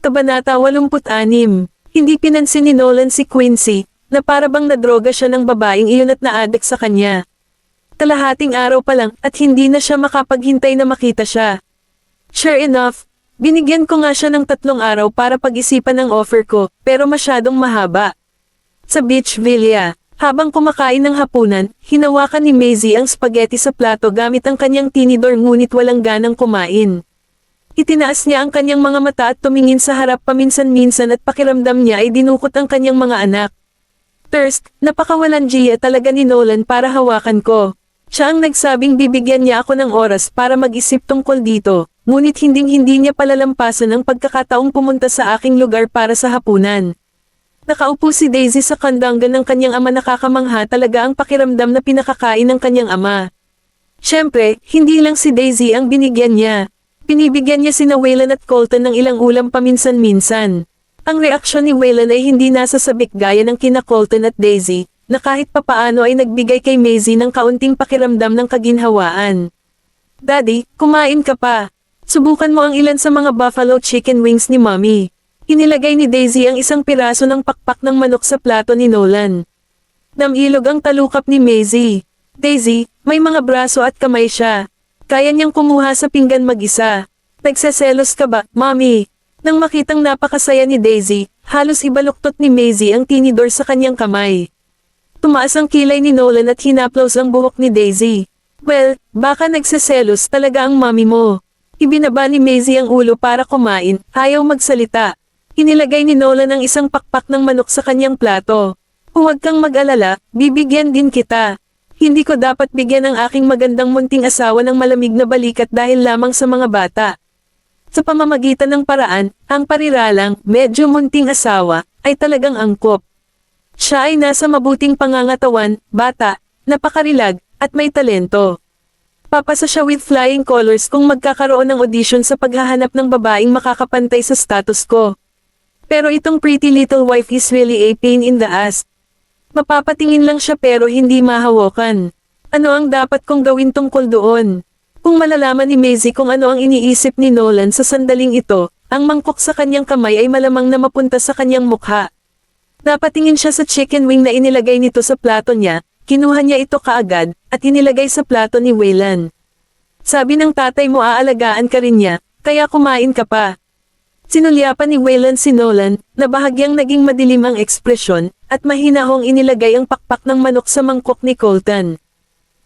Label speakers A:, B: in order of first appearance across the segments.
A: Kabanata 86. Hindi pinansin ni Nolan si Quincy, na parabang nadroga siya ng babaeng iyon at na-addict sa kanya. Kalahating araw pa lang at hindi na siya makapaghintay na makita siya. Sure enough, binigyan ko nga siya ng 3 araw para pag-isipan ng offer ko, pero masyadong mahaba. Sa beach villa, habang kumakain ng hapunan, hinawakan ni Maisie ang spaghetti sa plato gamit ang kanyang tinidor ngunit walang ganang kumain. Itinaas niya ang kanyang mga mata at tumingin sa harap paminsan-minsan at pakiramdam niya ay dinukot ang kanyang mga anak. First, napakawalan Gia talaga ni Nolan para hawakan ko. Siya ang nagsabing bibigyan niya ako ng oras para mag-isip tungkol dito, ngunit hinding-hindi niya palalampasan ang pagkakataong pumunta sa aking lugar para sa hapunan. Nakaupo si Daisy sa kandangan ng kanyang ama, nakakamangha talaga ang pakiramdam na pinakakain ng kanyang ama. Siyempre, hindi lang si Daisy ang binigyan niya. Pinibigyan niya sina Waylon at Colton ng ilang ulam paminsan-minsan. Ang reaksyon ni Waylon ay hindi nasasabik gaya ng kina Colton at Daisy, na kahit papaano ay nagbigay kay Maisie ng kaunting pakiramdam ng kaginhawaan. Daddy, kumain ka pa. Subukan mo ang ilan sa mga buffalo chicken wings ni Mommy. Inilagay ni Daisy ang isang piraso ng pakpak ng manok sa plato ni Nolan. Namilog ang talukap ni Maisie. Daisy, may mga braso at kamay siya. Kaya niyang kumuha sa pinggan mag-isa. Nagseselos ka ba, Mommy? Nang makitang napakasaya ni Daisy, halos ibaluktot ni Maisie ang tinidor sa kanyang kamay. Tumaas ang kilay ni Nolan at hinaplos ang buhok ni Daisy. Well, baka nagseselos talaga ang mommy mo. Ibinaba ni Maisie ang ulo para kumain, ayaw magsalita. Inilagay ni Nolan ang isang pakpak ng manok sa kanyang plato. Huwag kang mag-alala, bibigyan din kita. Hindi ko dapat bigyan ang aking magandang munting asawa ng malamig na balikat dahil lamang sa mga bata. Sa pamamagitan ng paraan, ang pariralang, medyo munting asawa, ay talagang angkop. Siya ay nasa mabuting pangangatawan, bata, napakarilag, at may talento. Papasa siya with flying colors kung magkakaroon ng audition sa paghahanap ng babaeng makakapantay sa status ko. Pero itong pretty little wife is really a pain in the ass. Mapapatingin lang siya pero hindi mahawakan. Ano ang dapat kong gawin tungkol doon? Kung malalaman ni Maisie kung ano ang iniisip ni Nolan sa sandaling ito, ang mangkok sa kanyang kamay ay malamang na mapunta sa kanyang mukha. Napatingin siya sa chicken wing na inilagay nito sa plato niya, kinuha niya ito kaagad, at inilagay sa plato ni Waylon. Sabi ng tatay mo aalagaan ka rin niya, kaya kumain ka pa. Sinulyapan ni Waylon si Nolan, na bahagyang naging madilim ang ekspresyon, at mahinahong inilagay ang pakpak ng manok sa mangkok ni Colton.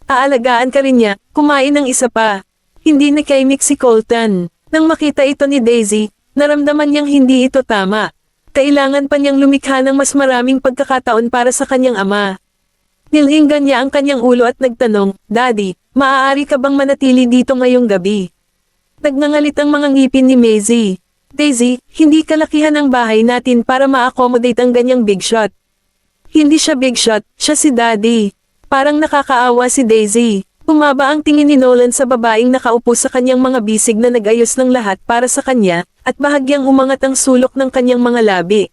A: Aalagaan ka rin niya, kumain ng isa pa. Hindi nakaimik si Colton. Nang makita ito ni Daisy, naramdaman niyang hindi ito tama. Kailangan pa niyang lumikha ng mas maraming pagkakataon para sa kanyang ama. Nilhinggan niya ang kanyang ulo at nagtanong, Daddy, maaari ka bang manatili dito ngayong gabi? Nagngangalit ang mga ngipin ni Maisie. Daisy, hindi kalakihan ang bahay natin para ma-accommodate ang ganyang big shot. Hindi siya big shot, siya si Daddy. Parang nakakaawa si Daisy. Bumaba ang tingin ni Nolan sa babaeng nakaupo sa kanyang mga bisig na nag-ayos ng lahat para sa kanya, at bahagyang umangat ang sulok ng kanyang mga labi.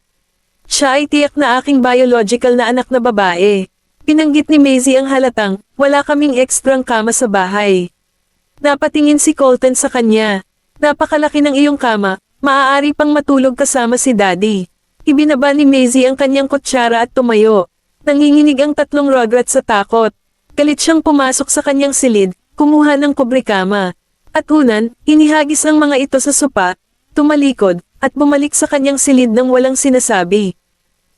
A: Siya ay tiyak na aking biological na anak na babae. Pinanggit ni Maisie ang halatang, wala kaming ekstrang kama sa bahay. Napatingin si Colton sa kanya. Napakalaki ng iyong kama. Maaari pang matulog kasama si Daddy. Ibinaba ni Maisie ang kanyang kutsara at tumayo. Nanginginig ang 3 rugrats sa takot. Galit siyang pumasok sa kanyang silid, kumuha ng kubrekama. At unan, inihagis ang mga ito sa sopa, tumalikod, at bumalik sa kanyang silid nang walang sinasabi.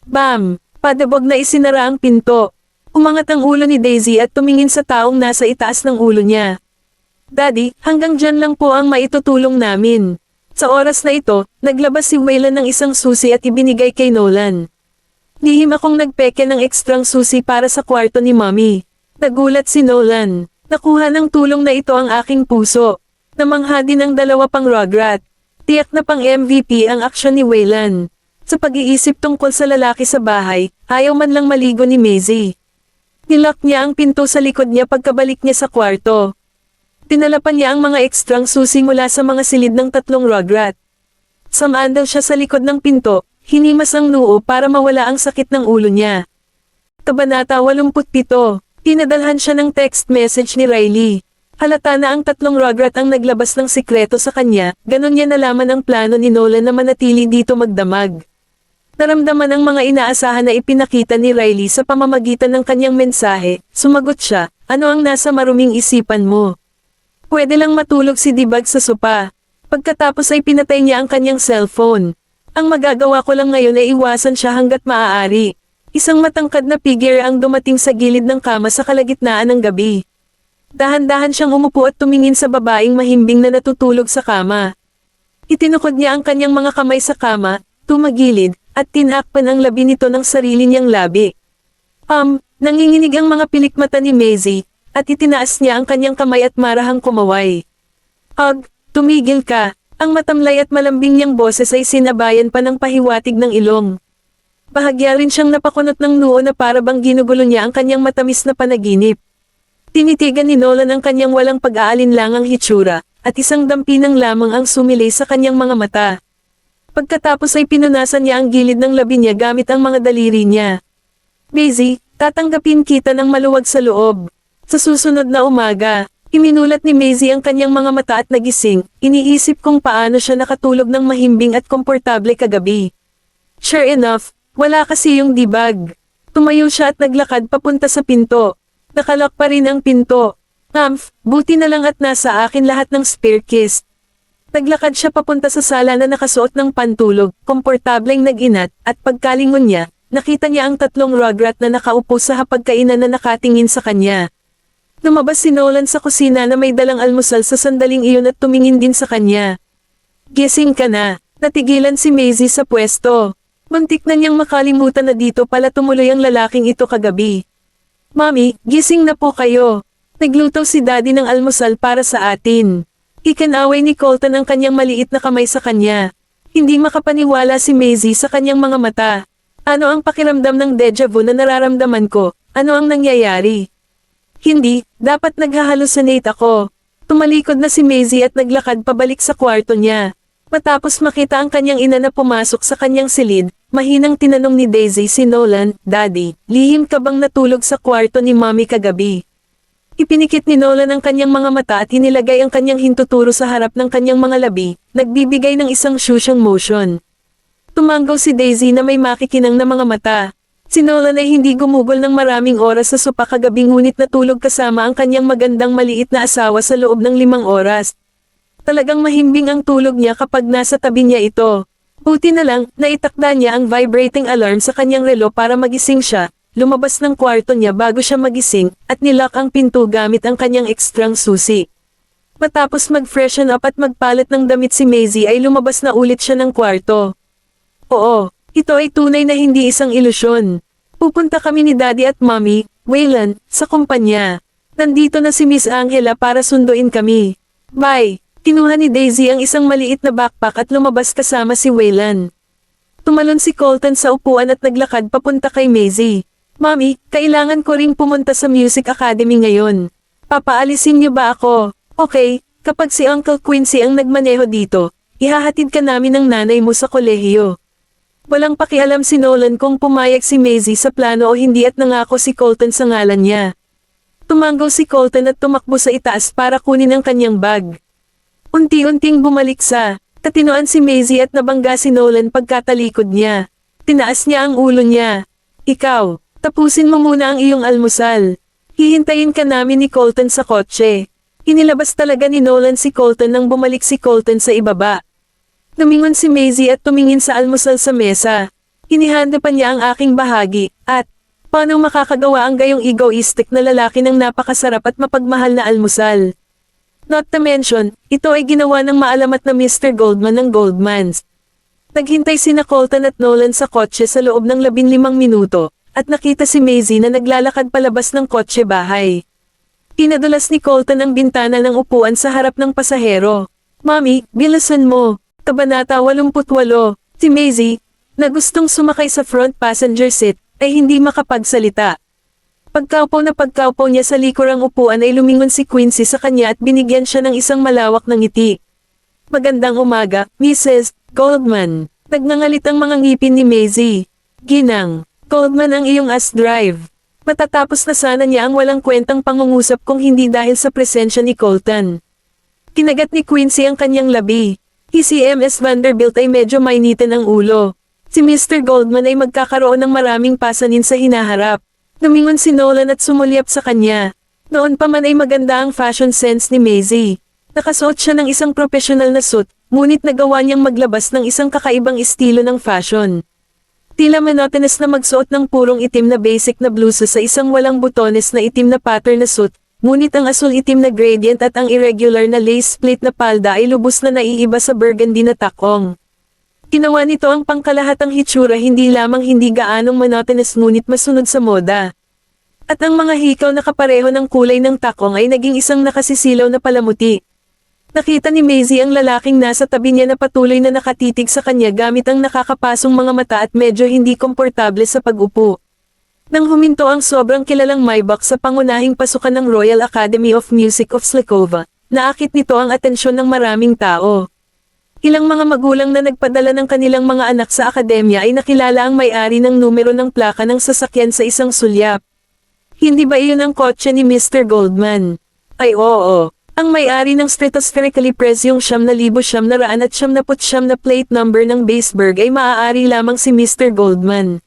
A: Bam! Padabog na isinara ang pinto. Umangat ang ulo ni Daisy at tumingin sa taong nasa itaas ng ulo niya. Daddy, hanggang dyan lang po ang maitutulong namin. Sa oras na ito, naglabas si Waylon ng isang susi at ibinigay kay Nolan. Lihim akong nagpeke ng ekstrang susi para sa kwarto ni Mommy. Nagulat si Nolan. Nakuha ng tulong na ito ang aking puso. Namangha din ang 2 pang rugrat. Tiyak na pang MVP ang aksyon ni Waylon. Sa pag-iisip tungkol sa lalaki sa bahay, ayaw man lang maligo ni Maisie. Nilock niya ang pinto sa likod niya pagkabalik niya sa kwarto. Tinalapan niya ang mga ekstrang susi mula sa mga silid ng 3 rugrat. Sumandal siya sa likod ng pinto, hinimas ang noo para mawala ang sakit ng ulo niya. Kabanata 87. Pinadalhan siya ng text message ni Riley. Halata na ang tatlong Rugrat ang naglabas ng sikreto sa kanya, ganon niya nalaman ang plano ni Nolan na manatili dito magdamag. Naramdaman ang mga inaasahan na ipinakita ni Riley sa pamamagitan ng kanyang mensahe, sumagot siya, ano ang nasa maruming isipan mo? Pwede lang matulog si Dibag sa sopa. Pagkatapos ay pinatay niya ang kanyang cellphone. Ang magagawa ko lang ngayon ay iwasan siya hanggat maaari. Isang matangkad na figure ang dumating sa gilid ng kama sa kalagitnaan ng gabi. Dahan-dahan siyang umupo at tumingin sa babaeng mahimbing na natutulog sa kama. Itinukod niya ang kanyang mga kamay sa kama, tumagilid, at tinakpan ang labi nito ng sarili niyang labi. Nanginginig ang mga pilikmata ni Maisie, at itinaas niya ang kanyang kamay at marahang kumaway. Tumigil ka, ang matamlay at malambing niyang boses ay sinabayan pa ng pahiwatig ng ilong. Bahagya rin siyang napakunot ng noo na parabang ginugulo niya ang kanyang matamis na panaginip. Tinitigan ni Nolan ang kanyang walang pag-aalinlangang hitsura, at isang dampinang lamang ang sumilay sa kanyang mga mata. Pagkatapos ay pinunasan niya ang gilid ng labi niya gamit ang mga daliri niya. Maisie, tatanggapin kita ng maluwag sa loob. Sa susunod na umaga, iminulat ni Maisie ang kanyang mga mata at nagising, iniisip kung paano siya nakatulog ng mahimbing at komportable kagabi. Sure enough, wala kasi yung Dibag. Tumayo siya at naglakad papunta sa pinto. Nakalak pa rin ang pinto. Buti na lang at nasa akin lahat ng spare keys. Naglakad siya papunta sa sala na nakasuot ng pantulog, komportableng nag-inat, at pagkalingon niya, nakita niya ang tatlong Rugrat na nakaupo sa hapagkainan na nakatingin sa kanya. Lumabas si Nolan sa kusina na may dalang almusal sa sandaling iyon at tumingin din sa kanya. Gising ka na, natigilan si Maisie sa pwesto. Muntik na niyang makalimutan na dito pala tumuloy ang lalaking ito kagabi. Mami, gising na po kayo. Nagluto si Daddy ng almusal para sa atin. Ikinaway ni Colton ang kanyang maliit na kamay sa kanya. Hindi makapaniwala si Maisie sa kanyang mga mata. Ano ang pakiramdam ng deja vu na nararamdaman ko? Ano ang nangyayari? Hindi, dapat naghahalusinate ako. Tumalikod na si Maisie at naglakad pabalik sa kwarto niya. Matapos makita ang kanyang ina na pumasok sa kanyang silid, mahinang tinanong ni Daisy si Nolan, Daddy, lihim ka bang natulog sa kwarto ni Mommy kagabi? Ipinikit ni Nolan ang kanyang mga mata at hinilagay ang kanyang hintuturo sa harap ng kanyang mga labi, nagbibigay ng isang shushang motion. Tumanggaw si Daisy na may makikinang na mga mata. Si Nolan ay hindi gumugol ng maraming oras sa sopa kagabi ngunit natulog kasama ang kanyang magandang maliit na asawa sa loob ng 5 oras. Talagang mahimbing ang tulog niya kapag nasa tabi niya ito. Buti na lang, naitakda niya ang vibrating alarm sa kanyang relo para magising siya, lumabas ng kwarto niya bago siya magising, at nilock ang pinto gamit ang kanyang ekstrang susi. Matapos mag-freshen up at magpalit ng damit si Maisie ay lumabas na ulit siya ng kwarto. Oo. Ito ay tunay na hindi isang ilusyon. Pupunta kami ni Daddy at Mommy, Waylon, sa kumpanya. Nandito na si Miss Angela para sunduin kami. Bye! Kinuha ni Daisy ang isang maliit na backpack at lumabas kasama si Waylon. Tumalon si Colton sa upuan at naglakad papunta kay Maisie. Mommy, kailangan ko ring pumunta sa Music Academy ngayon. Papaalisin niyo ba ako? Okay, kapag si Uncle Quincy ang nagmaneho dito, ihahatid ka namin ng nanay mo sa kolehiyo. Walang pakialam si Nolan kung pumayag si Maisie sa plano o hindi at nangako si Colton sa ngalan niya. Tumanggaw si Colton at tumakbo sa itaas para kunin ang kanyang bag. Unti-unting bumalik sa katinoan si Maisie at nabangga si Nolan pagkatalikod niya. Tinaas niya ang ulo niya. Ikaw, tapusin mo muna ang iyong almusal. Hihintayin ka namin ni Colton sa kotse. Inilabas talaga ni Nolan si Colton nang bumalik si Colton sa ibaba. Lumingon si Maisie at tumingin sa almusal sa mesa. Inihanda pa niya ang aking bahagi, at, paano makakagawa ang gayong egoistic na lalaki ng napakasarap at mapagmahal na almusal? Not to mention, ito ay ginawa ng maalamat na Mr. Goldman ng Goldmans. Naghintay sina Colton at Nolan sa kotse sa loob ng 15 minuto, at nakita si Maisie na naglalakad palabas ng kotse bahay. Pinadulas ni Colton ang bintana ng upuan sa harap ng pasahero. Mommy, bilisan mo. Kabanata 88, si Maisie, na gustong sumakay sa front passenger seat, ay hindi makapagsalita. Pagkaupaw niya sa likurang upuan ay lumingon si Quincy sa kanya at binigyan siya ng isang malawak na ngiti. Magandang umaga, Mrs. Goldman. Nagngangalit ang mga ngipin ni Maisie. Ginang, Goldman ang iyong as drive. Matatapos na sana niya ang walang kwentang pangungusap kung hindi dahil sa presensya ni Colton. Kinagat ni Quincy ang kanyang labi. Si Ms. Vanderbilt ay medyo mainitin ang ulo. Si Mr. Goldman ay magkakaroon ng maraming pasanin sa hinaharap. Lumingon si Nolan at sumulyap sa kanya. Noon pa man ay maganda ang fashion sense ni Maisie. Nakasuot siya ng isang professional na suit, ngunit nagawa niyang maglabas ng isang kakaibang estilo ng fashion. Tila monotonous na magsuot ng purong itim na basic na blusa sa isang walang butones na itim na pattern na suit, ngunit ang asul-itim na gradient at ang irregular na lace split na palda ay lubos na naiiba sa burgundy na takong. Ginawa nito ang pangkalahatang hitsura hindi lamang hindi gaanong monotonous ngunit masunod sa moda. At ang mga hikaw na kapareho ng kulay ng takong ay naging isang nakasisilaw na palamuti. Nakita ni Maisie ang lalaking nasa tabi niya na patuloy na nakatitig sa kanya gamit ang nakakapasong mga mata at medyo hindi komportable sa pag-upo. Nang huminto ang sobrang kilalang Maybach sa pangunahing pasukan ng Royal Academy of Music of Slakova, naakit nito ang atensyon ng maraming tao. Ilang mga magulang na nagpadala ng kanilang mga anak sa akademya ay nakilala ang may-ari ng numero ng plaka ng sasakyan sa isang sulyap. Hindi ba iyon ang kotse ni Mr. Goldman? Ay oo. Ang may-ari ng stratospherically presyong 9,999 na plate number ng Baseburg ay maaari lamang si Mr. Goldman.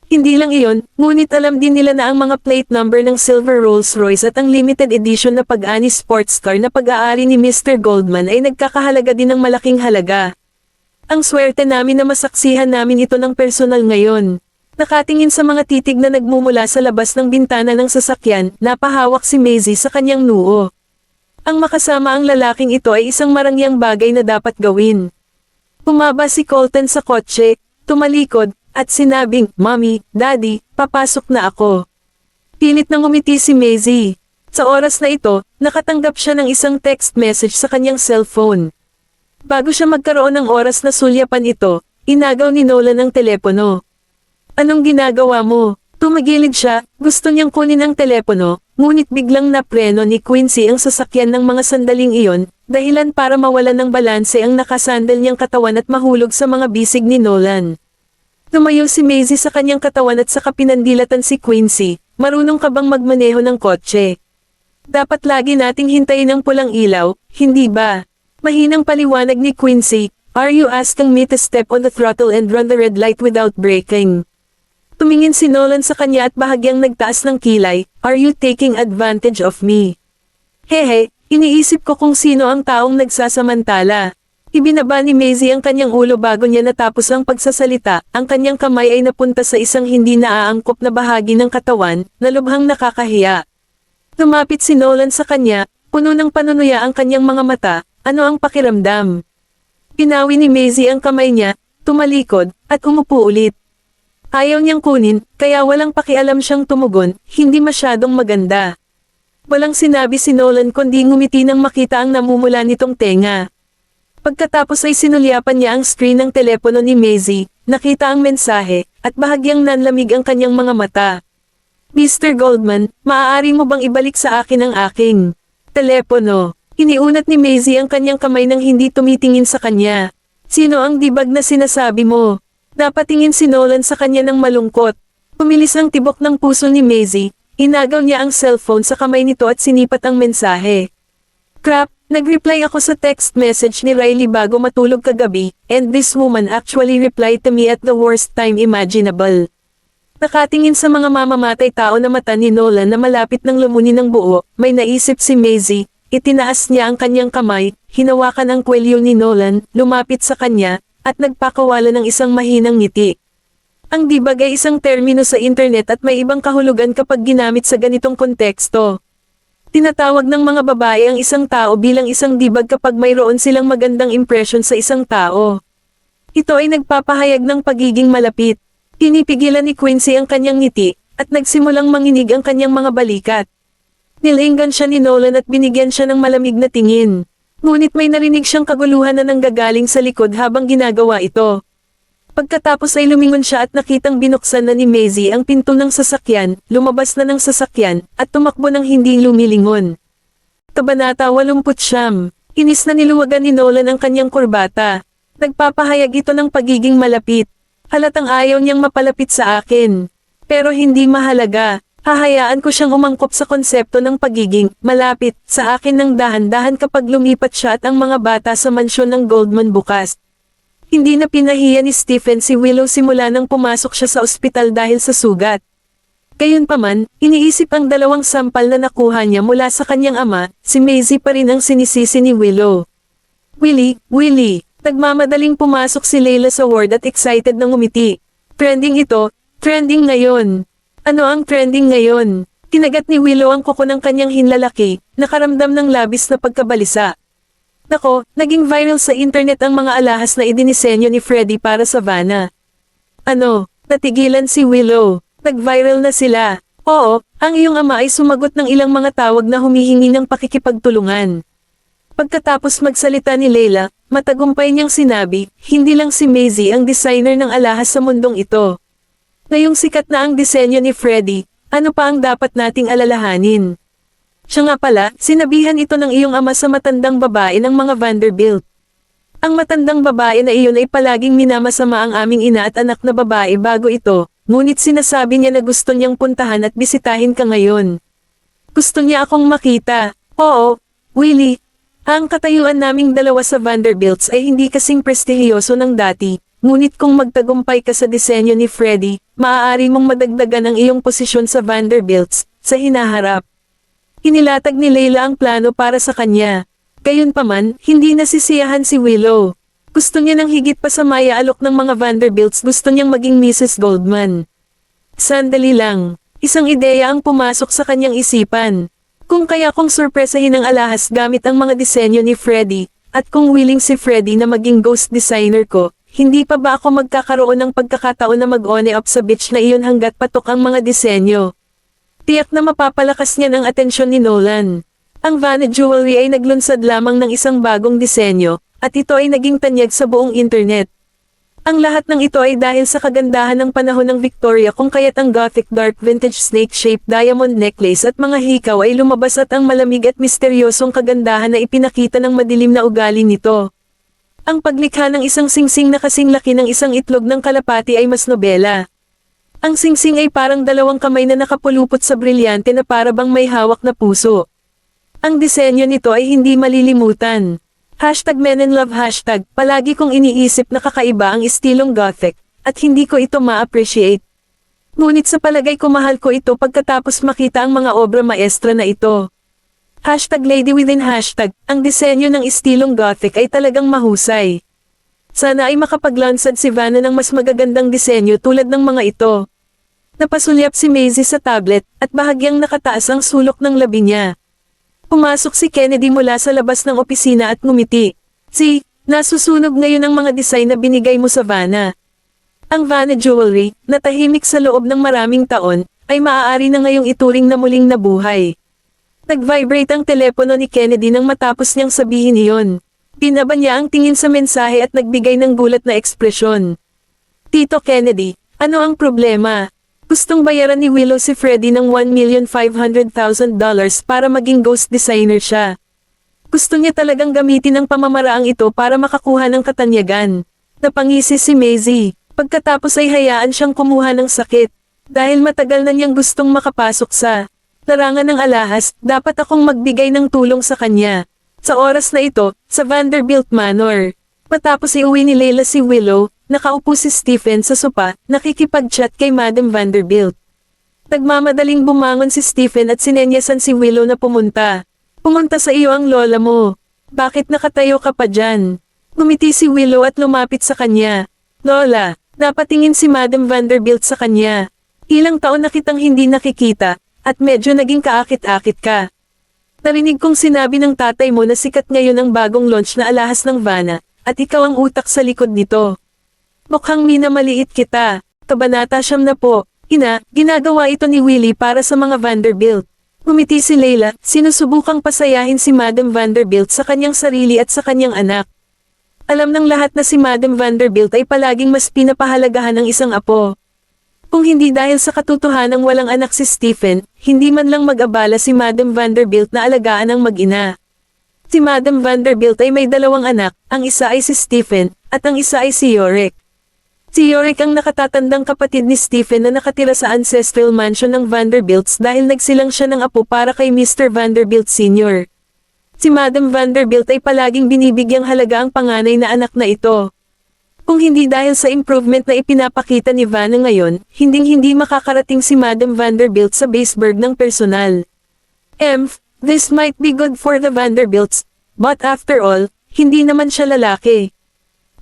A: Hindi lang iyon, ngunit alam din nila na ang mga plate number ng Silver Rolls-Royce at ang limited edition na Pagani sports car na pag-aari ni Mr. Goldman ay nagkakahalaga din ng malaking halaga. Ang swerte namin na masaksihan namin ito ng personal ngayon. Nakatingin sa mga titig na nagmumula sa labas ng bintana ng sasakyan, napahawak si Maisie sa kanyang noo. Ang makasama ang lalaking ito ay isang marangyang bagay na dapat gawin. Bumaba si Colton sa kotse, tumalikod, at sinabing, "Mommy, Daddy, papasok na ako." Pilit nang ngumiti si Maisie. Sa oras na ito, nakatanggap siya ng isang text message sa kanyang cellphone. Bago siya magkaroon ng oras na sulyapan ito, inagaw ni Nolan ang telepono. "Anong ginagawa mo?" Tumagilid siya, gusto niyang kunin ang telepono, ngunit biglang napreno ni Quincy ang sasakyan ng mga sandaling iyon, dahilan para mawalan ng balanse ang nakasandal niyang katawan at mahulog sa mga bisig ni Nolan. Tumayo si Maisie sa kanyang katawan at saka pinandilatan si Quincy, "Marunong ka bang magmaneho ng kotse? Dapat lagi nating hintayin ang pulang ilaw, hindi ba?" Mahinang paliwanag ni Quincy, "Are you asking me to step on the throttle and run the red light without braking?" Tumingin si Nolan sa kanya at bahagyang nagtaas ng kilay, "Are you taking advantage of me?" "Hehe, iniisip ko kung sino ang taong nagsasamantala." Ibinaba ni Maisie ang kanyang ulo bago niya natapos ang pagsasalita, ang kanyang kamay ay napunta sa isang hindi naaangkop na bahagi ng katawan, na lubhang nakakahiya. Lumapit si Nolan sa kanya, puno ng panunuya ang kanyang mga mata, "Ano ang pakiramdam?" Pinawi ni Maisie ang kamay niya, tumalikod, at umupo ulit. Ayaw niyang kunin, kaya walang pakialam siyang tumugon, "Hindi masyadong maganda." Walang sinabi si Nolan kundi ngumiti nang makita ang namumula nitong tenga. Pagkatapos ay sinulyapan niya ang screen ng telepono ni Maisie, nakita ang mensahe, at bahagyang nanlamig ang kanyang mga mata. "Mr. Goldman, maaari mo bang ibalik sa akin ang aking telepono?" Iniunat ni Maisie ang kanyang kamay nang hindi tumitingin sa kanya. "Sino ang dibag na sinasabi mo?" Napatingin si Nolan sa kanya ng malungkot. Pumilis ang tibok ng puso ni Maisie, inagaw niya ang cellphone sa kamay nito at sinipat ang mensahe. "Crap, nag-reply ako sa text message ni Riley bago matulog kagabi, and this woman actually replied to me at the worst time imaginable." Nakatingin sa mga mamamatay tao na mata ni Nolan na malapit ng lumunin ng buo, may naisip si Maisie, itinaas niya ang kanyang kamay, hinawakan ang kwelyo ni Nolan, lumapit sa kanya, at nagpakawala ng isang mahinang ngiti. Ang dibag ay isang termino sa internet at may ibang kahulugan kapag ginamit sa ganitong konteksto. Tinatawag ng mga babae ang isang tao bilang isang dibag kapag mayroon silang magandang impresyon sa isang tao. Ito ay nagpapahayag ng pagiging malapit. Pinipigilan ni Quincy ang kanyang ngiti, at nagsimulang manginig ang kanyang mga balikat. Nilinggan siya ni Nolan at binigyan siya ng malamig na tingin. Ngunit may narinig siyang kaguluhan na nanggagaling sa likod habang ginagawa ito. Pagkatapos ay lumingon siya at nakitang binuksan na ni Maisie ang pinto ng sasakyan, lumabas na ng sasakyan, at tumakbo ng hindi lumilingon. Kabanata 89. Inis na niluwagan ni Nolan ang kanyang kurbata. Nagpapahayag ito ng pagiging malapit. Halatang ayaw niyang mapalapit sa akin. Pero hindi mahalaga. Hahayaan ko siyang umangkop sa konsepto ng pagiging malapit sa akin ng dahan-dahan kapag lumipat siya at ang mga bata sa mansyon ng Goldman bukas. Hindi na pinahiya ni Stephen si Willow simula nang pumasok siya sa ospital dahil sa sugat. Gayunpaman, iniisip ang dalawang sampal na nakuha niya mula sa kanyang ama, si Maisie pa rin ang sinisisi ni Willow. Willie, nagmamadaling pumasok si Layla sa ward at excited na ngumiti. Trending ngayon. Ano ang trending ngayon? Kinagat ni Willow ang kuko ng kanyang hinlalaki, nakaramdam ng labis na pagkabalisa. Nako, naging viral sa internet ang mga alahas na idinisenyo ni Freddy para sa Vanna. Ano, natigilan si Willow. Nag-viral na sila. Oo, ang iyong ama ay sumagot ng ilang mga tawag na humihingi ng pakikipagtulungan. Pagkatapos magsalita ni Layla, matagumpay niyang sinabi, hindi lang si Maisie ang designer ng alahas sa mundong ito. Ngayong sikat na ang disenyo ni Freddy, ano pa ang dapat nating alalahanin? Siya nga pala, sinabihan ito ng iyong ama sa matandang babae ng mga Vanderbilt. Ang matandang babae na iyon ay palaging minamasama ang aming ina at anak na babae bago ito, ngunit sinasabi niya na gusto niyang puntahan at bisitahin ka ngayon. Gusto niya akong makita. Oo, Willie. Ang katayuan naming dalawa sa Vanderbilts ay hindi kasing prestihiyoso ng dati. Ngunit kung magtagumpay ka sa disenyo ni Freddy, maaari mong madagdagan ang iyong posisyon sa Vanderbilts, sa hinaharap. Inilatag ni Layla ang plano para sa kanya. Gayunpaman, hindi nasisiyahan si Willow. Gusto niya ng higit pa sa maya-alok ng mga Vanderbilts, gusto niyang maging Mrs. Goldman. Sandali lang, isang ideya ang pumasok sa kanyang isipan. Kung kaya kong sorpresahin ang alahas gamit ang mga disenyo ni Freddy, at kung willing si Freddy na maging ghost designer ko, hindi pa ba ako magkakaroon ng pagkakataon na mag-one up sa beach na iyon hanggat patok ang mga disenyo? Tiyak na mapapalakas niya ng atensyon ni Nolan. Ang Vanna Jewelry ay naglunsad lamang ng isang bagong disenyo, at ito ay naging tanyag sa buong internet. Ang lahat ng ito ay dahil sa kagandahan ng panahon ng Victoria kung kaya't ang gothic dark vintage snake-shaped diamond necklace at mga hikaw ay lumabas at ang malamig at misteryosong kagandahan na ipinakita ng madilim na ugali nito. Ang paglikha ng isang singsing na kasing laki ng isang itlog ng kalapati ay mas nobela. Ang singsing ay parang dalawang kamay na nakapulupot sa brilyante na parabang may hawak na puso. Ang disenyo nito ay hindi malilimutan. #Men-in-Love hashtag, palagi kong iniisip na kakaiba ang estilong gothic, at hindi ko ito ma-appreciate. Ngunit sa palagay ko mahal ko ito pagkatapos makita ang mga obra maestra na ito. #LadyWithin hashtag, ang disenyo ng estilong gothic ay talagang mahusay. Sana ay makapaglansad si Vanna ng mas magagandang disenyo tulad ng mga ito. Napasulyap si Maisie sa tablet, at bahagyang nakataas ang sulok ng labi niya. Pumasok si Kennedy mula sa labas ng opisina at ngumiti. Nasusunog ngayon ang mga design na binigay mo sa Vanna. Ang Vanna Jewelry, na tahimik sa loob ng maraming taon, ay maaari na ngayong ituring na muling nabuhay. Nag-vibrate ang telepono ni Kennedy nang matapos niyang sabihin iyon. Pinaba niya ang tingin sa mensahe at nagbigay ng gulat na ekspresyon. Tito Kennedy, ano ang problema? Gustong bayaran ni Willow si Freddy ng $1,500,000 para maging ghost designer siya. Gusto niya talagang gamitin ang pamamaraang ito para makakuha ng katanyagan. Napangisi si Maisie, pagkatapos ay hayaan siyang kumuha ng sakit. Dahil matagal na niyang gustong makapasok sa larangan ng alahas, dapat akong magbigay ng tulong sa kanya. Sa oras na ito, sa Vanderbilt Manor. Matapos iuwi ni Layla si Willow, nakaupo si Stephen sa sopa, nakikipag-chat kay Madam Vanderbilt. Nagmamadaling bumangon si Stephen at sinenyasan si Willow na pumunta. Pumunta sa iyo ang lola mo. Bakit nakatayo ka pa dyan? Ngumiti si Willow at lumapit sa kanya. Lola, napatingin si Madam Vanderbilt sa kanya. Ilang taon na kitang hindi nakikita, at medyo naging kaakit-akit ka. Narinig kong sinabi ng tatay mo na sikat ngayon ang bagong launch na alahas ng Vanna, at ikaw ang utak sa likod nito. Mukhang minamaliit kita. Kabanata 10 po. Ina, ginagawa ito ni Willie para sa mga Vanderbilt. Ngumiti si Layla, sinusubukang pasayahin si Madam Vanderbilt sa kanyang sarili at sa kanyang anak. Alam ng lahat na si Madam Vanderbilt ay palaging mas pinapahalagahan ng isang apo. Kung hindi dahil sa katotohanang walang anak si Stephen, hindi man lang mag-abala si Madam Vanderbilt na alagaan ang mag-ina. Si Madam Vanderbilt ay may 2 anak, ang isa ay si Stephen, at ang isa ay si Yorick. Si Yorick ang nakatatandang kapatid ni Stephen na nakatira sa ancestral mansion ng Vanderbilts dahil nagsilang siya ng apo para kay Mr. Vanderbilt Sr. Si Madam Vanderbilt ay palaging binibigyang halaga ang panganay na anak na ito. Kung hindi dahil sa improvement na ipinapakita ni Vanna ngayon, hinding-hindi makakarating si Madam Vanderbilt sa Baseburg ng personal. This might be good for the Vanderbilts, but after all, hindi naman siya lalaki.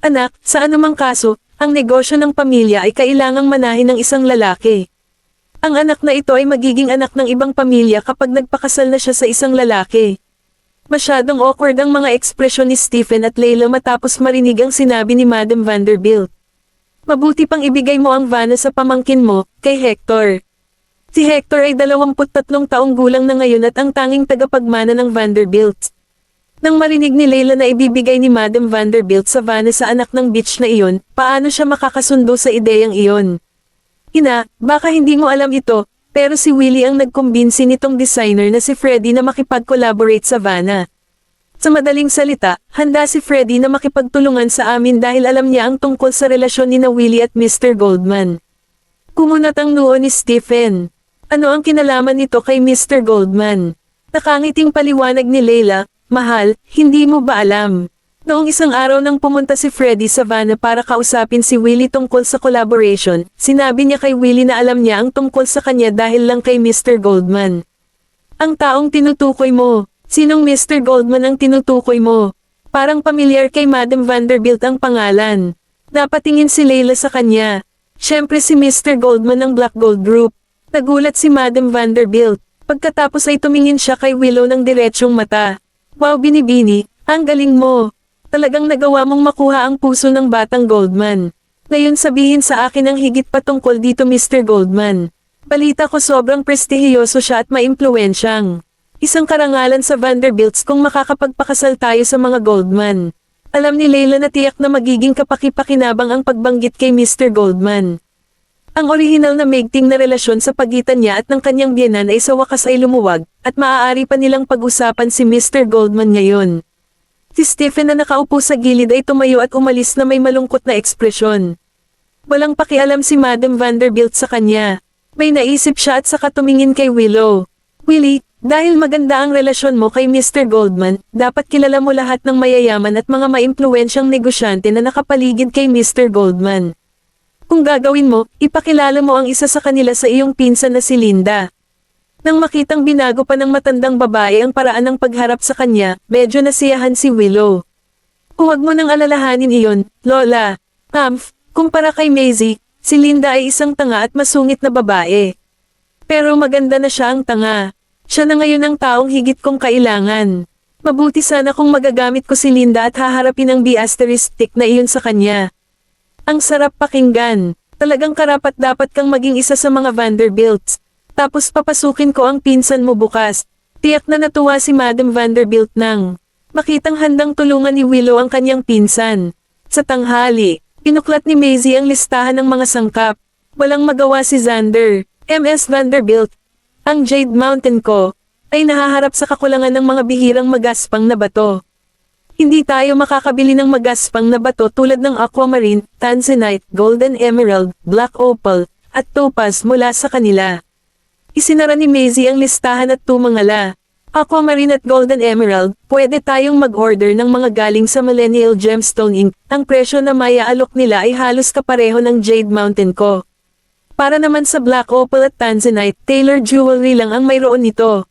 A: Anak, sa anumang kaso, ang negosyo ng pamilya ay kailangang manahin ng isang lalaki. Ang anak na ito ay magiging anak ng ibang pamilya kapag nagpakasal na siya sa isang lalaki. Masyadong awkward ang mga ekspresyon ni Stephen at Layla matapos marinig ang sinabi ni Madam Vanderbilt. Mabuti pang ibigay mo ang Vanna sa pamangkin mo, kay Hector. Si Hector ay 23 taong gulang na ngayon at ang tanging tagapagmana ng Vanderbilt. Nang marinig ni Layla na ibibigay ni Madam Vanderbilt sa Vanna sa anak ng bitch na iyon, paano siya makakasundo sa ideyang iyon? Ina, baka hindi mo alam ito, pero si Willie ang nagkumbinsi nitong designer na si Freddy na makipag-collaborate sa Vanna. Sa madaling salita, handa si Freddy na makipagtulungan sa amin dahil alam niya ang tungkol sa relasyon ni na Willie at Mr. Goldman. Kumunat ang noo ni Stephen. Ano ang kinalaman nito kay Mr. Goldman? Nakangiting paliwanag ni Layla. Mahal, hindi mo ba alam? Noong isang araw nang pumunta si Freddy sa Vanna para kausapin si Willie tungkol sa collaboration, sinabi niya kay Willie na alam niya ang tungkol sa kanya dahil lang kay Mr. Goldman. Ang taong tinutukoy mo, sinong Mr. Goldman ang tinutukoy mo? Parang pamilyar kay Madam Vanderbilt ang pangalan. Napatingin si Layla sa kanya. Siyempre si Mr. Goldman ng Black Gold Group. Nagulat si Madam Vanderbilt. Pagkatapos ay tumingin siya kay Willow ng diretsyong mata. Wow Binibini, ang galing mo. Talagang nagawa mong makuha ang puso ng batang Goldman. Ngayon sabihin sa akin ang higit patungkol dito Mr. Goldman. Balita ko sobrang prestihiyoso siya at maimpluwensyang. Isang karangalan sa Vanderbilts kung makakapagpakasal tayo sa mga Goldman. Alam ni Layla na tiyak na magiging kapaki-pakinabang ang pagbanggit kay Mr. Goldman. Ang orihinal na maigting na relasyon sa pagitan niya at ng kanyang biyenan ay sa wakas ay lumuwag, at maaari pa nilang pag-usapan si Mr. Goldman ngayon. Si Stephen na nakaupo sa gilid ay tumayo at umalis na may malungkot na ekspresyon. Walang pakialam si Madam Vanderbilt sa kanya. May naisip siya at saka tumingin kay Willow. Willie, dahil maganda ang relasyon mo kay Mr. Goldman, dapat kilala mo lahat ng mayayaman at mga maimpluwensyang negosyante na nakapaligid kay Mr. Goldman. Kung gagawin mo, ipakilala mo ang isa sa kanila sa iyong pinsan na si Linda. Nang makitang binago pa ng matandang babae ang paraan ng pagharap sa kanya, medyo nasiyahan si Willow. Huwag mo nang alalahanin iyon, Lola. Kumpara kay Maisie, si Linda ay isang tanga at masungit na babae. Pero maganda na siya ang tanga. Siya na ngayon ang taong higit kong kailangan. Mabuti sana kung magagamit ko si Linda at haharapin ang B** na iyon sa kanya. Ang sarap pakinggan. Talagang karapat-dapat kang maging isa sa mga Vanderbilts. Tapos papasukin ko ang pinsan mo bukas. Tiyak na natuwa si Madam Vanderbilt nang makitang handang tulungan ni Willow ang kanyang pinsan. Sa tanghali, pinuklat ni Maisie ang listahan ng mga sangkap. Walang magawa si Xander, MS Vanderbilt. Ang Jade Mountain ko ay nahaharap sa kakulangan ng mga bihirang magaspang na bato. Hindi tayo makakabili ng magaspang na bato tulad ng aquamarine, tanzanite, golden emerald, black opal, at topaz mula sa kanila. Isinara ni Maisie ang listahan at tumangala. Aquamarine at golden emerald, pwede tayong mag-order ng mga galing sa Millennial Gemstone Inc. Ang presyo na maiaalok nila ay halos kapareho ng Jade Mountain ko. Para naman sa black opal at tanzanite, Taylor Jewelry lang ang mayroon nito.